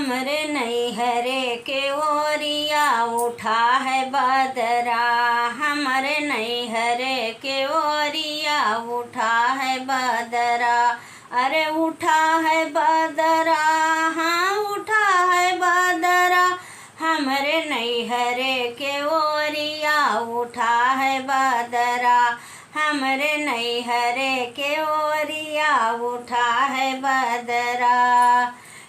हमरे नैहरे के ओरिया उठा है बदरा। हमरे नैहरे के ओरिया उठा है बदरा। अरे उठा है बदरा, हाँ उठा है बदरा। हमरे नैहरे के ओरिया उठा है बदरा। हमरे नैहरे के ओरिया उठा है बदरा।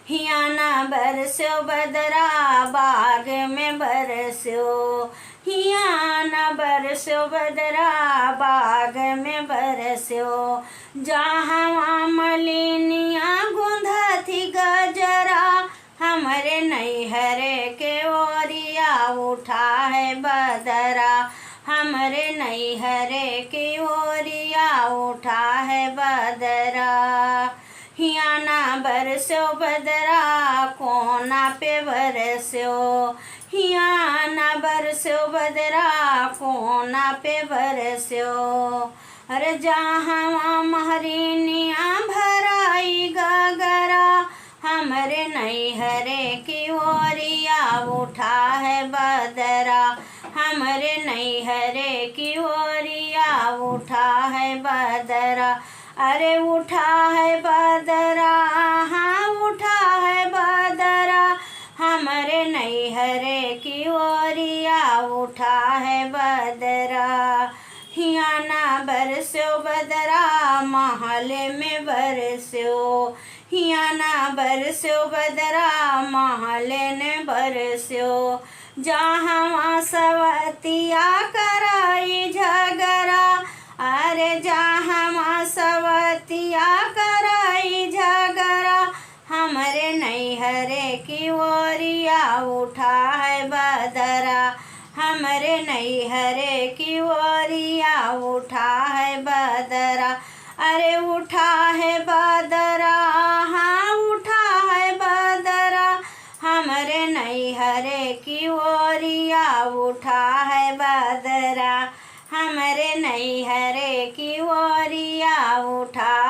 हियाना बरस्यो बदरा बाग में बरस्यो। हियाना बरस्यो बदरा बाग में बरस्यो। जहाँ मलिनिया गुंधा थी गजरा। हमरे नैहरे के ओरिया उठा है बदरा। हमरे नैहरे के ओरिया उठा है बदरा। हियाना बरस्यो बदरा कोना पे बरस्यो। हियाना बरस्यो बदरा कोना पे बरस्यो। अरे जहाँ महरिनिया भराई गगरा। हमरे नैहरे की ओरिया उठा है बदरा। हमरे नैहरे की ओरिया उठा है बदरा। अरे उठा है बदरा, हाँ उठा है बदरा। हमरे नैहरे की ओरिया उठा है बदरा। हियाना बरस्यो बदरा महल में बरस्यो। हियाना बरस्यो बदरा महल में बरस्यो। जहाँ सवतिया कराई झगरा। अरे जहाँ सवतिया कराई झगरा। हमरे नैहरे की ओरिया उठा है बदरा। हमरे नैहरे की ओरिया उठा है बदरा। अरे उठा है बदरा, हाँ उठा है बदरा। हमरे नैहरे की ओरिया उठा है बदरा। हमरे नैहरे की ओरिया उठा